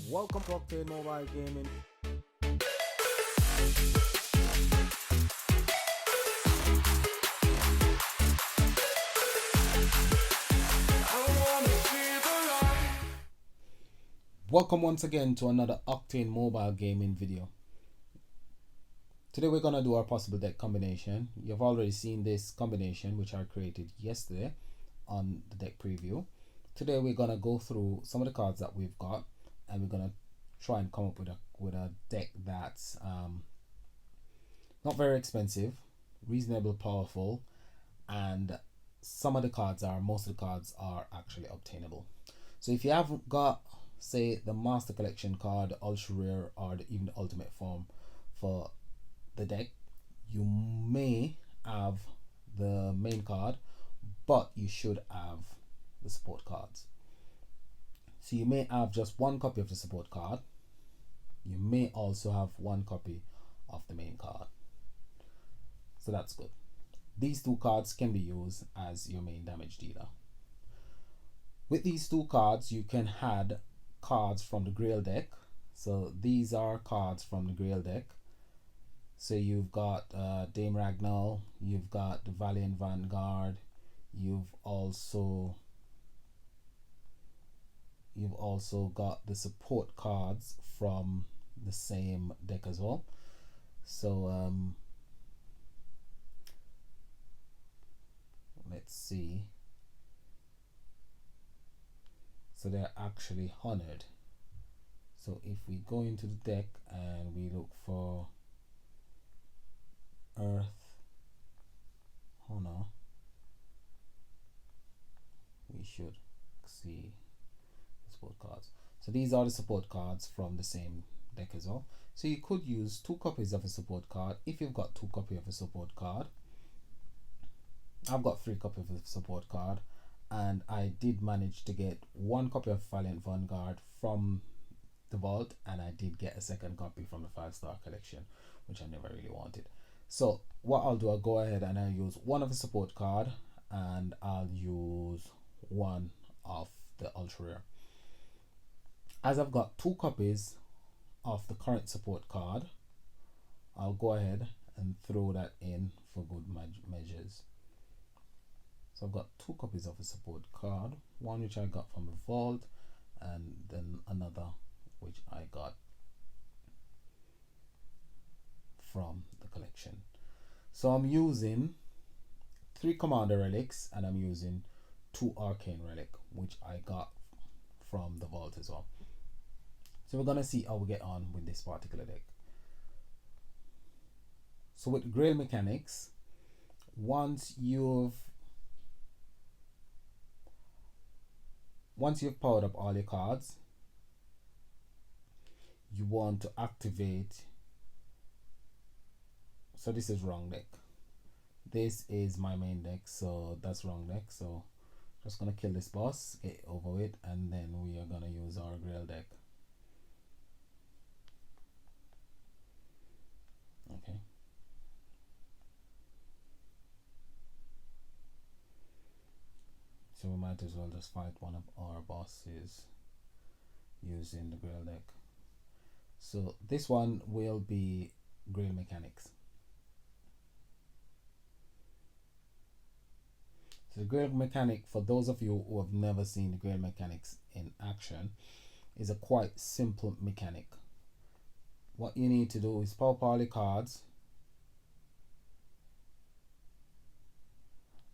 Welcome to Arcane Mobile Gaming. Welcome once again to another Octane Mobile Gaming video. Today we're gonna do our possible deck combination. You've already seen this combination which I created yesterday on the deck preview. Today we're gonna go through some of the cards that we've got, and we're gonna try and come up with a deck that's not very expensive, reasonably powerful, and most of the cards are actually obtainable. So if you haven't got, say, the Master Collection card, Ultra Rare, or even the Ultimate form for the deck, you may have the main card, but you should have the support cards. So you may have just one copy of the support card. You may also have one copy of the main card. So that's good. These two cards can be used as your main damage dealer. With these two cards, you can add cards from the Grail deck. So these are cards from the Grail deck. So you've got Dame Ragnall, you've got the Valiant Vanguard, you've also got the support cards from the same deck as well. So let's see. So they're actually honored. So if we go into the deck and we look for Earth Honor, we should see the support cards. So these are the support cards from the same deck as well. So you could use 2 copies of a support card if you've got 2 copies of a support card. I've got 3 copies of a support card, and I did manage to get 1 copy of Valiant Vanguard from the vault, and I did get a second copy from the 5-star collection, which I never really wanted. So what I'll do, I'll go ahead and I'll use one of the support card, and I'll use one of the Ultra Rare. As I've got 2 copies of the current support card, I'll go ahead and throw that in for good measures. So I've got 2 copies of a support card, one which I got from the vault, and then another which I got from the collection. So I'm using 3 Commander relics, and I'm using 2 Arcane relic, which I got from the vault as well. So we're gonna see how we get on with this particular deck. So with Grail mechanics, once you've powered up all your cards, you want to activate. So this is wrong deck. This is my main deck, so that's wrong deck. So just gonna kill this boss, get over with, and then we are gonna use our Grail deck. Okay. So we might as well just fight one of our bosses using the Grail deck. So this one will be Grail mechanics. So the Grail mechanic, for those of you who have never seen the Grail mechanics in action, is a quite simple mechanic. What you need to do is power up all the cards,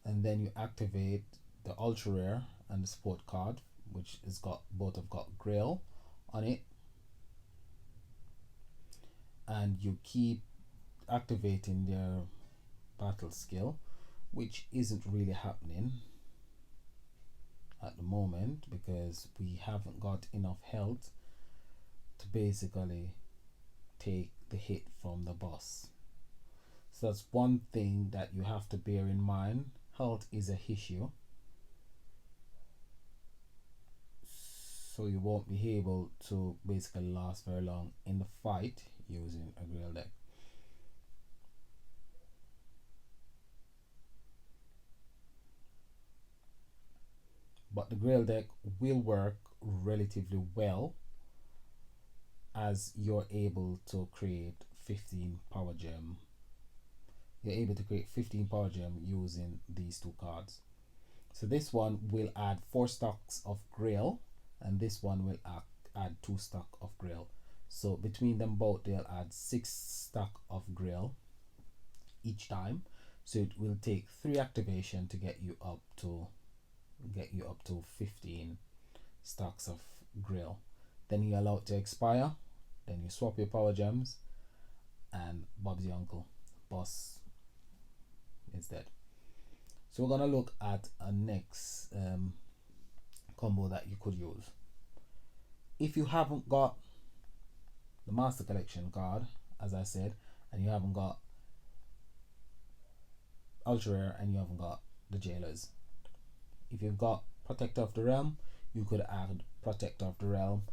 and then you activate the Ultra Rare and the support card, which has got both have got Grail on it, and you keep activating their battle skill, which isn't really happening at the moment because we haven't got enough health to basically take the hit from the boss. So that's one thing that you have to bear in mind. Health is a issue, so you won't be able to basically last very long in the fight using a Grail deck. But the Grail deck will work relatively well as you're able to create 15 power gem. You're able to create 15 power gem using these two cards. So this one will add 4 stacks of grail, and this one will add 2 stack of grail. So between them both, they'll add 6 stack of grail each time. So it will take 3 activation to get you up to 15 stacks of grail. Then you allow it to expire. Then you swap your power gems, and Bob's your uncle. Boss is dead. So we're gonna look at a next combo that you could use. If you haven't got the Master Collection card, as I said, and you haven't got Ultra Rare and you haven't got the Jailers, if you've got Protector of the Realm, you could add Protector of the Realm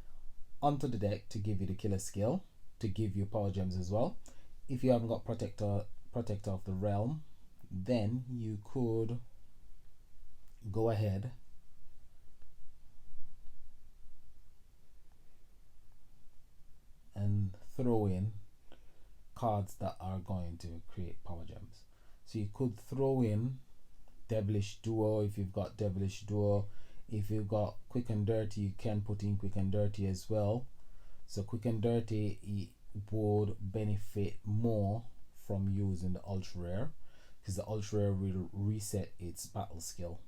onto the deck to give you the killer skill, to give you power gems as well. If you haven't got Protector of the Realm, then you could go ahead and throw in cards that are going to create power gems. So you could throw in Devilish Duo if you've got Devilish Duo. If you've got Quick and Dirty, you can put in Quick and Dirty as well. So Quick and Dirty would benefit more from using the Ultra Rare, because the Ultra Rare will reset its battle skill.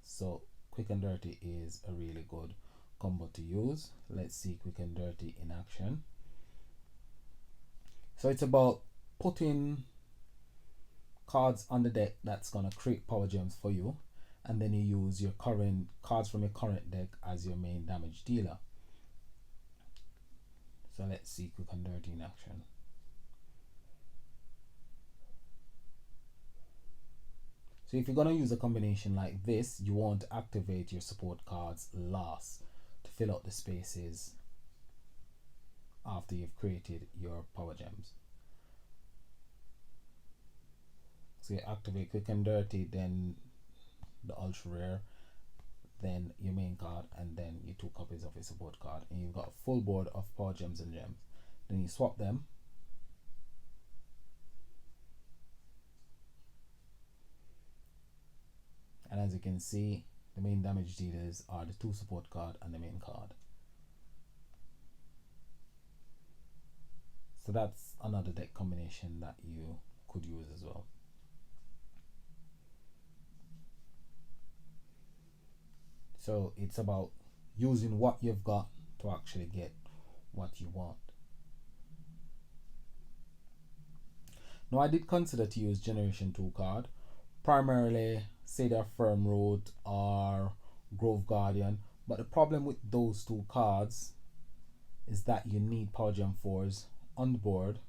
So Quick and Dirty is a really good combo to use. Let's see Quick and Dirty in action. So it's about putting cards on the deck that's gonna create power gems for you, and then you use your current cards from your current deck as your main damage dealer. So let's see Quick and Dirty in action. So if you're gonna use a combination like this, you want to activate your support cards last to fill out the spaces after you've created your power gems. So you activate Quick and Dirty, then the Ultra Rare, then your main card, and then your 2 copies of your support card, and you've got a full board of power gems and gems. Then you swap them, and as you can see, the main damage dealers are the 2 support card and the main card. So that's another deck combination that you could use as well. So it's about using what you've got to actually get what you want. Now I did consider to use Generation 2 card, primarily Cedar Firm Root or Grove Guardian, but the problem with those 2 cards is that you need Power Gem 4s on the board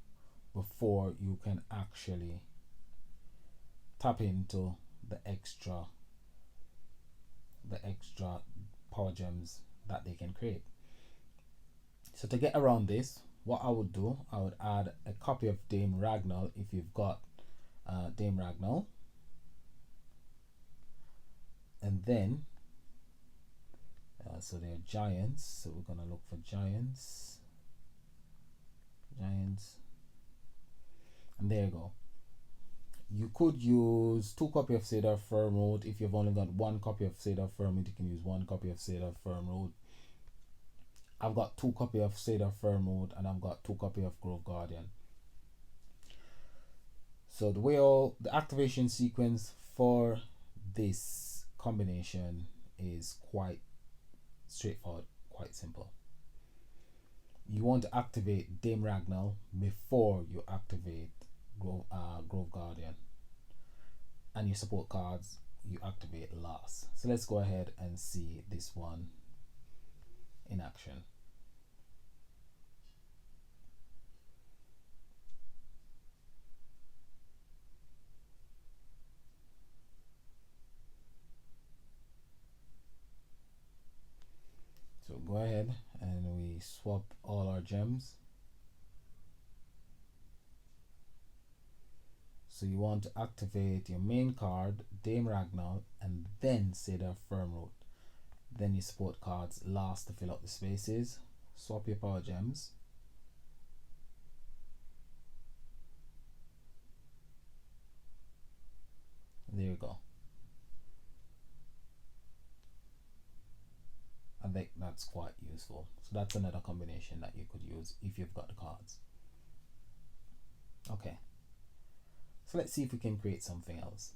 before you can actually tap into the extra power gems that they can create. So to get around this, what I would do, I would add a copy of Dame Ragnall if you've got Dame Ragnall, and then so they're giants, so we're gonna look for giants, and there you go. You could use 2 copies of Cedar Firm Root. If you've only got 1 copy of Cedar Firm Root, you can use 1 copy of Cedar Firm Root. I've got 2 copies of Cedar Firm Root, and I've got 2 copies of Grove Guardian. So the activation sequence for this combination is quite straightforward, quite simple. You want to activate Dame Ragnall before you activate Grove Guardian, and your support cards you activate last. So let's go ahead and see this one in action. So go ahead and we swap all our gems. So you want to activate your main card, Dame Ragnall, and then Cedar Firm Root. Then your support cards last to fill out the spaces. Swap your power gems. There you go. I think that's quite useful. So that's another combination that you could use if you've got the cards. Okay. So let's see if we can create something else.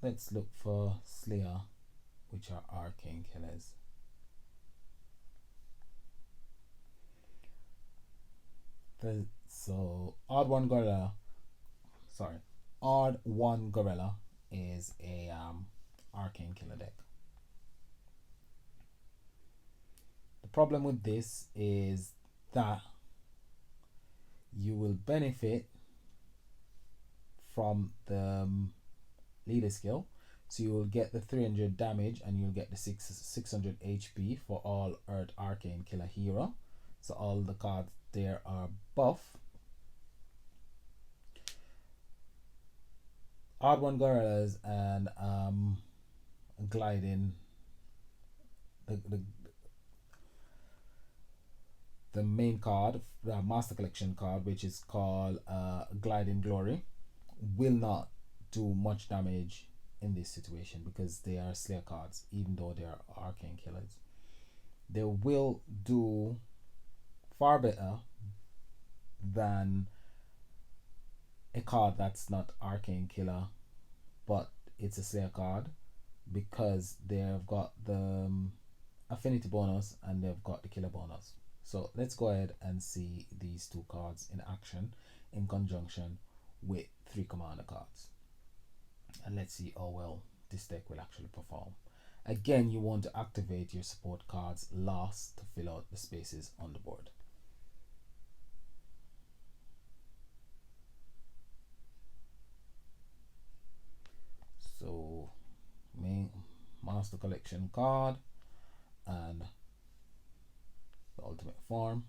Let's look for Slayer, which are arcane killers. So odd one gorilla is a arcane killer deck. The problem with this is that you will benefit from the leader skill, so you will get the 300 damage and you'll get the 600 HP for all Earth Arcane Killer Hero. So all the cards there are buff. Odd one gorillas and gliding the main card, the master collection card, which is called Gliding Glory, will not do much damage in this situation because they are Slayer cards, even though they are arcane killers. They will do far better than a card that's not arcane killer but it's a Slayer card, because they've got the affinity bonus and they've got the killer bonus. So let's go ahead and see these two cards in action in conjunction with 3 commander cards, and let's see how well this deck will actually perform. Again, you want to activate your support cards last to fill out the spaces on the board. So main master collection card and the ultimate form,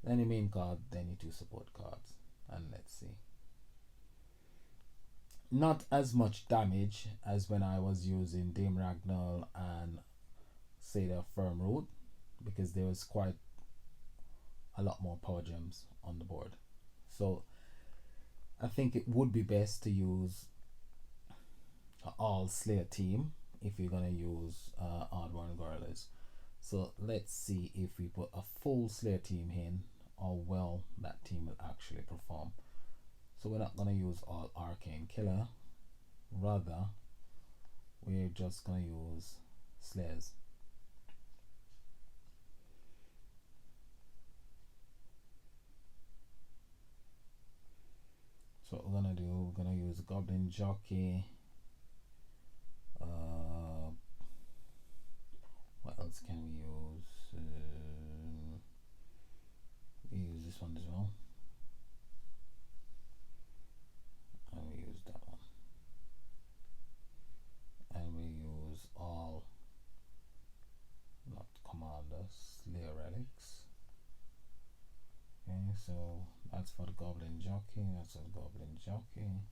then your main card, then your 2 support cards, and let's see. Not as much damage as when I was using Dame Ragnall and Seda Firm Root, because there was quite a lot more power gems on the board. So I think it would be best to use an all Slayer team if you're gonna use Odd One Gorillas. So let's see if we put a full Slayer team in, how well that team will actually perform. So we're not gonna use all Arcane Killer, rather we're just gonna use Slayers. So what we're gonna use Goblin Jockey. What else can we use? We use this one as well, and we use that one, and we use all not commander Slayer relics. Okay, so that's for the Goblin Jockey. That's for the Goblin Jockey.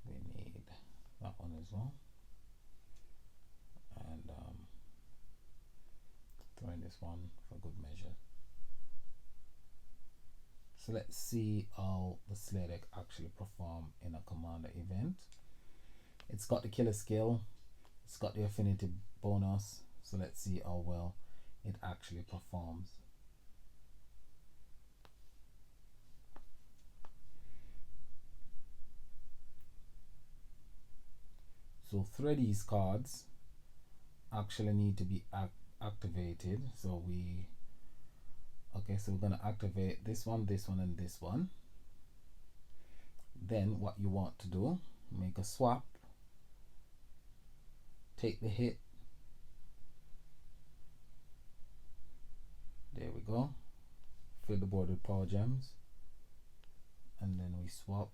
We need that one as well, and throwing this one for good measure. So let's see how the Slayer deck actually perform in a commander event. It's got the killer skill, it's got the affinity bonus, so let's see how well it actually performs. So 3 of these cards actually need to be activated. So so we're going to activate this one, and this one. Then what you want to do, make a swap, take the hit, there we go, fill the board with power gems, and then we swap.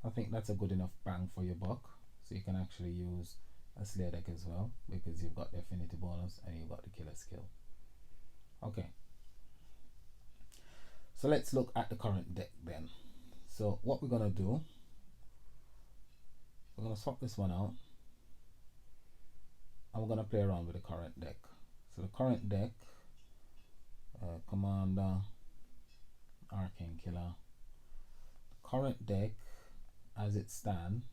I think that's a good enough bang for your buck. so you can actually use a Slayer deck as well, because you've got the affinity bonus and you've got the killer skill. Okay, so let's look at the current deck then. So what we're gonna do, we're gonna swap this one out and we're gonna play around with the current deck. So the current deck, Commander, Arcane Killer. The current deck as it stands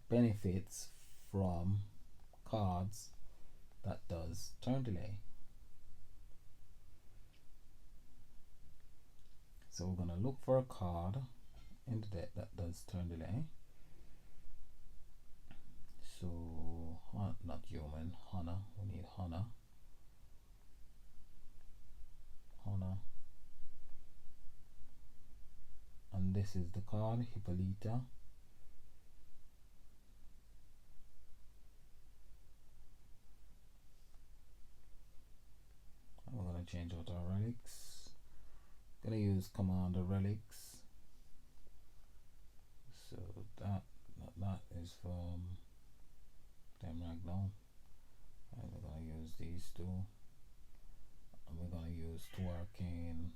benefits from cards that does turn delay. So we're gonna look for a card in the deck that does turn delay. So not human, Hana. We need Hana. And this is the card, Hippolyta. And we're gonna change out our relics. Gonna use Commander relics. So that is from Ragdown, and we're gonna use these two, and we're gonna use two arcane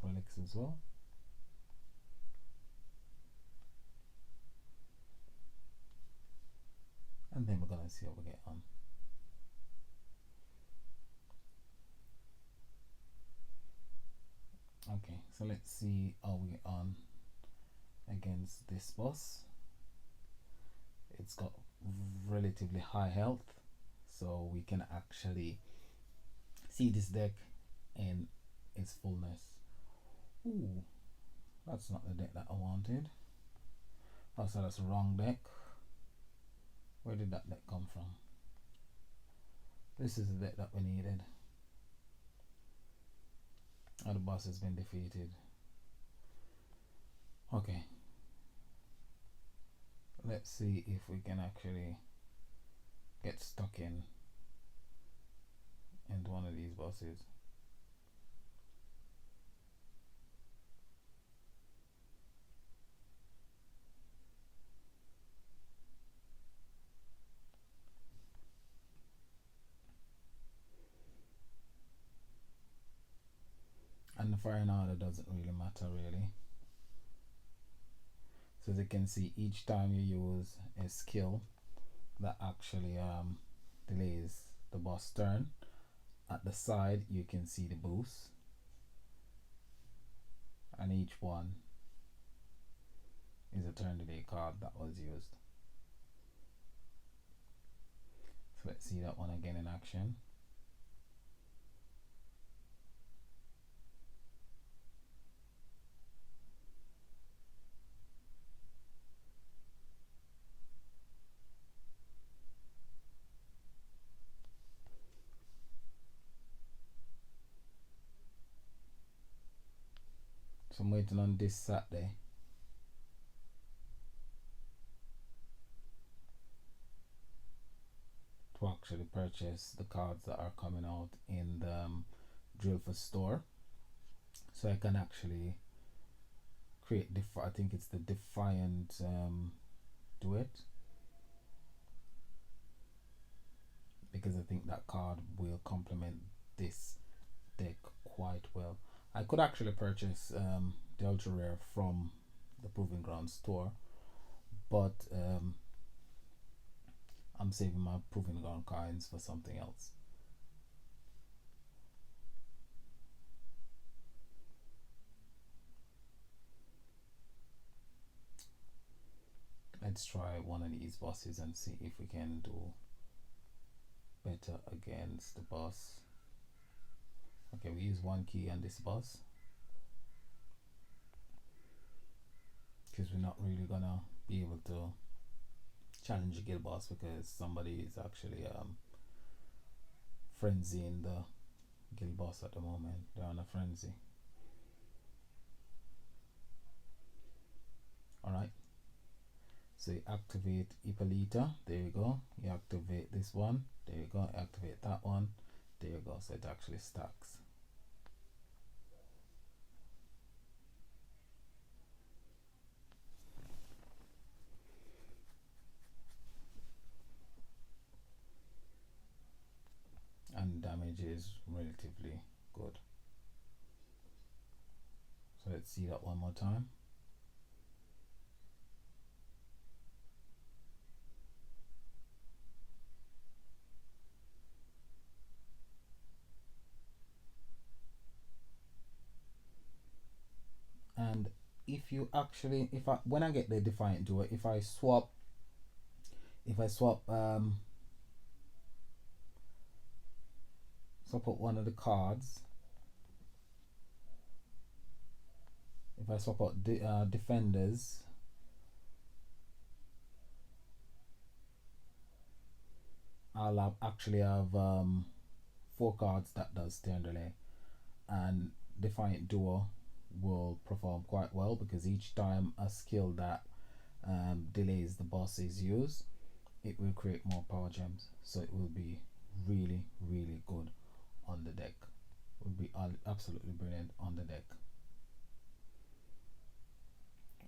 relics as well. And then we're gonna see how we get on. Okay, so let's see how we get on against this boss. It's got relatively high health, so we can actually see this deck in its fullness. Ooh, that's not the deck that I wanted. Oh, so that's the wrong deck. Where did that deck come from? This is the deck that we needed. Oh, the boss has been defeated. Okay, let's see if we can actually get stuck into one of these bosses. And the firing order doesn't really matter really. So as you can see, each time you use a skill that actually delays the boss turn, at the side you can see the boost, and each one is a turn delay card that was used. So let's see that one again in action. So I'm waiting on this Saturday to actually purchase the cards that are coming out in the Drillful store, so I can actually create I think it's the Defiant Duet, because I think that card will complement this deck quite well. I could actually purchase the ultra rare from the Proving Ground store, but I'm saving my Proving Ground coins for something else. Let's try one of these bosses and see if we can do better against the boss. Okay, we use one key on this boss because we're not really gonna be able to challenge the guild boss, because somebody is actually frenzying the guild boss at the moment. They're on a frenzy. Alright, so you activate Hippolyta, there you go. You activate this one, there you go. Activate that one, there you go. So it actually stacks. and damage is relatively good. So let's see that one more time. And if you actually, when I get the Defiant Duo, if I swap swap out one of the cards, if I swap out the defenders, I'll actually have 4 cards that does turn delay, and Defiant Duo will perform quite well because each time a skill that delays the boss is used, it will create more power gems. So it will be really, really good on the deck. It will be absolutely brilliant on the deck.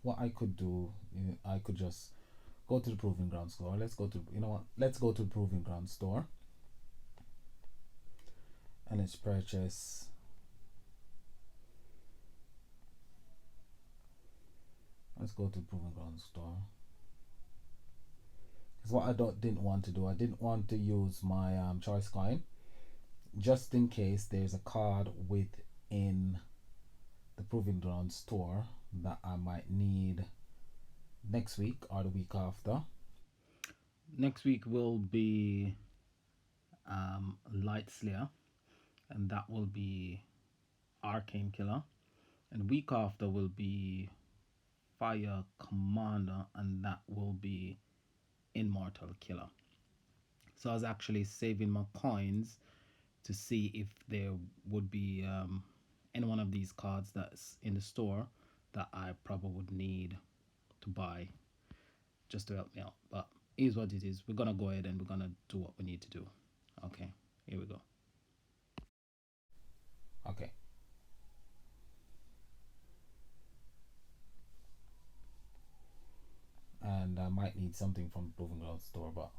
What I could do, I could just go to the Proving Ground store. Let's go to, let's go to the Proving Ground store and let's purchase let's go to the Proving Ground store. Because what I didn't want to do, I didn't want to use my choice coin just in case there's a card within the Proving Ground store that I might need next week or the week after. Next week will be Light Slayer, and that will be Arcane Killer, and week after will be Fire Commander, and that will be Immortal Killer. So I was actually saving my coins to see if there would be any one of these cards that's in the store that I probably would need to buy just to help me out. But here's what it is. We're gonna go ahead and we're gonna do what we need to do. Okay, here we go. Okay. And I might need something from the Proving Ground store, but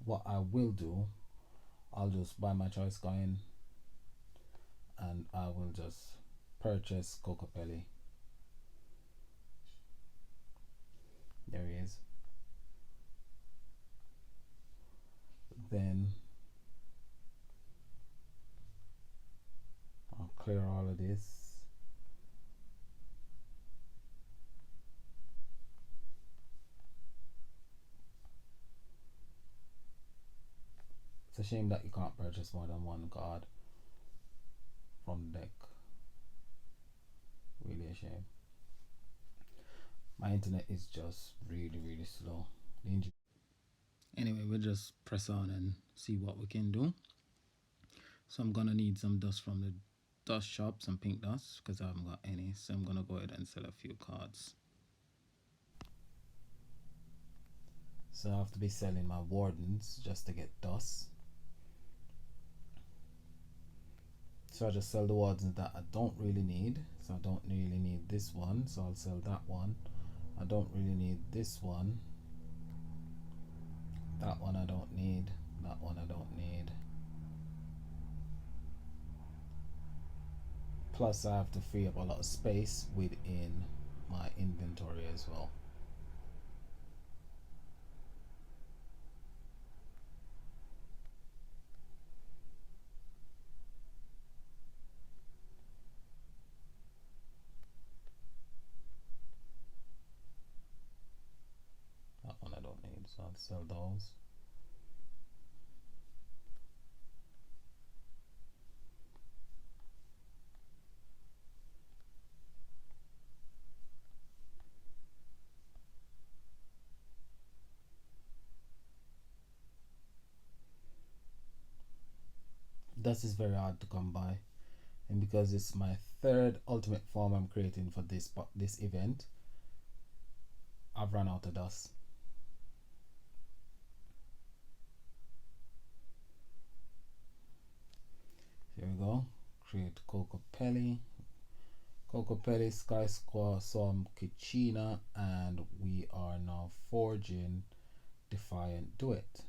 what I will do, I'll just buy my choice coin and I will just purchase Cocopelli. There he is. Then I'll clear all of this. It's a shame that you can't purchase more than one card from the deck. Really a shame. My internet is just really, really slow. Anyway, we'll just press on and see what we can do. So I'm gonna need some dust from the dust shop, some pink dust, because I haven't got any. So I'm gonna go ahead and sell a few cards. So I have to be selling my wardens just to get dust. So I just sell the wardens that I don't really need. So I don't really need this one, so I'll sell that one. I don't really need this one. That one I don't need. That one I don't need. Plus I have to free up a lot of space within my inventory as well. That one I don't need, so I'll sell those. Dust is very hard to come by, and because it's my third ultimate form I'm creating for this event, I've run out of dust. Here we go. Create Cocopelli, Sky Squaw, some Kitchina, and we are now forging Defiant Duet.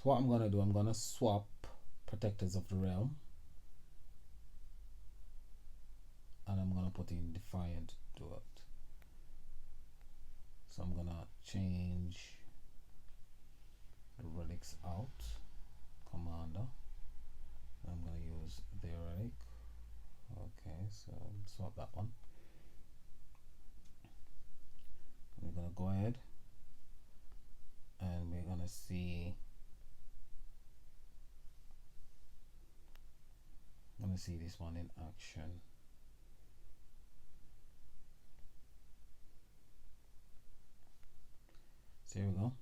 So what I'm gonna do, I'm gonna swap Protectors of the Realm, and I'm gonna put in Defiant to it. So I'm gonna change the relics out, Commander. I'm gonna use the relic. Okay, so swap that one. We're gonna go ahead and we're gonna see this one in action. So here we go.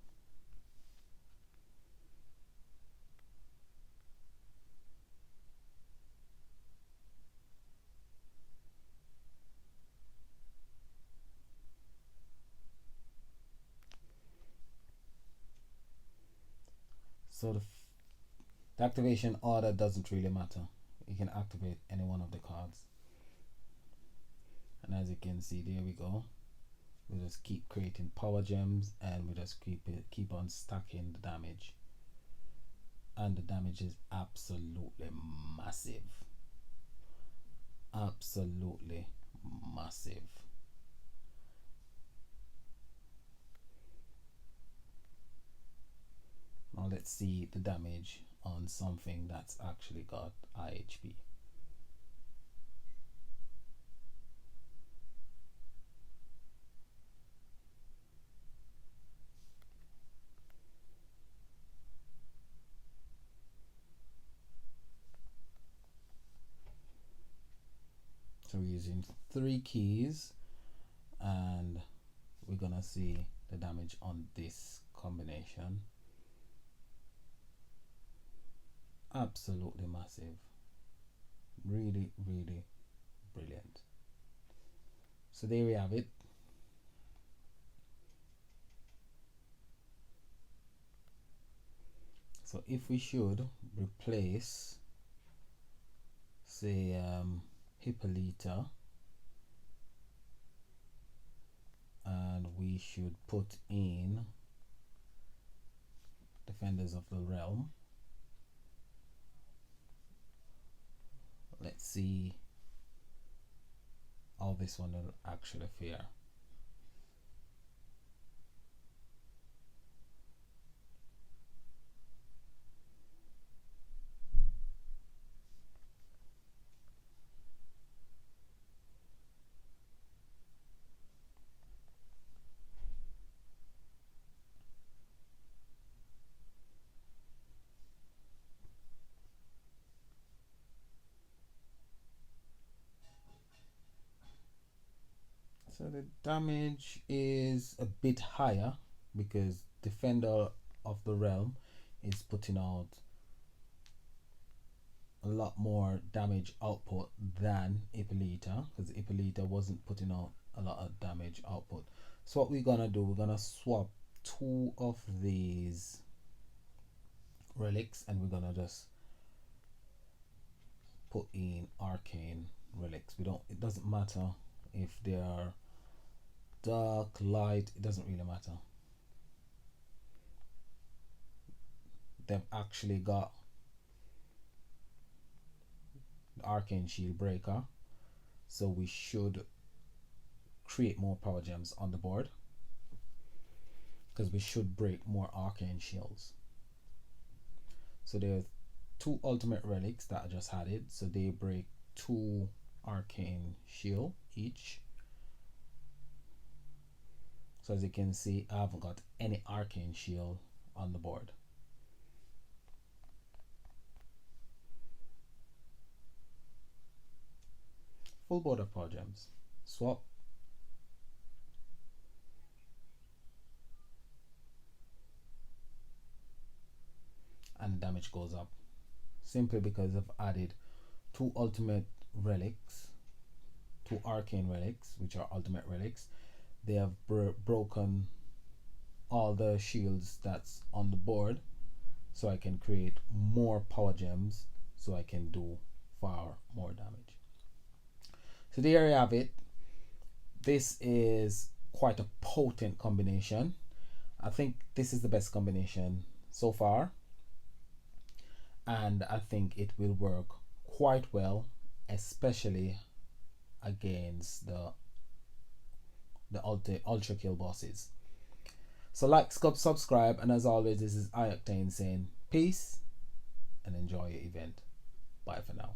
So the activation order doesn't really matter. You can activate any one of the cards. And as you can see, there we go. We just keep creating power gems, and we just keep on stacking the damage. And the damage is absolutely massive. Absolutely massive. Now let's see the damage on something that's actually got IHP. So we're using 3 keys, and we're gonna see the damage on this combination. Absolutely massive. Really, really brilliant. So there we have it. So if we should replace, say, Hippolyta, and we should put in Defenders of the Realm. Let's see how this one will actually fare. So the damage is a bit higher because Defender of the Realm is putting out a lot more damage output than Hippolyta, because Hippolyta wasn't putting out a lot of damage output. So what we're gonna do, we're gonna swap 2 of these relics, and we're gonna just put in Arcane relics. It doesn't matter if they are dark, light, it doesn't really matter. They've actually got the Arcane Shield Breaker, so we should create more power gems on the board, because we should break more Arcane Shields. So there's 2 ultimate relics that I just added, so they break 2 Arcane Shield each. So as you can see, I haven't got any Arcane Shield on the board. Full board of power gems. Swap. And damage goes up. Simply because I've added 2 ultimate relics, 2 arcane relics, which are ultimate relics. They have broken all the shields that's on the board, so I can create more power gems, so I can do far more damage. So there you have it. This is quite a potent combination. I think this is the best combination so far. and I think it will work quite well, especially against the ultra kill bosses. So like, subscribe, and as always, this is Arcane saying peace and enjoy your event. Bye for now.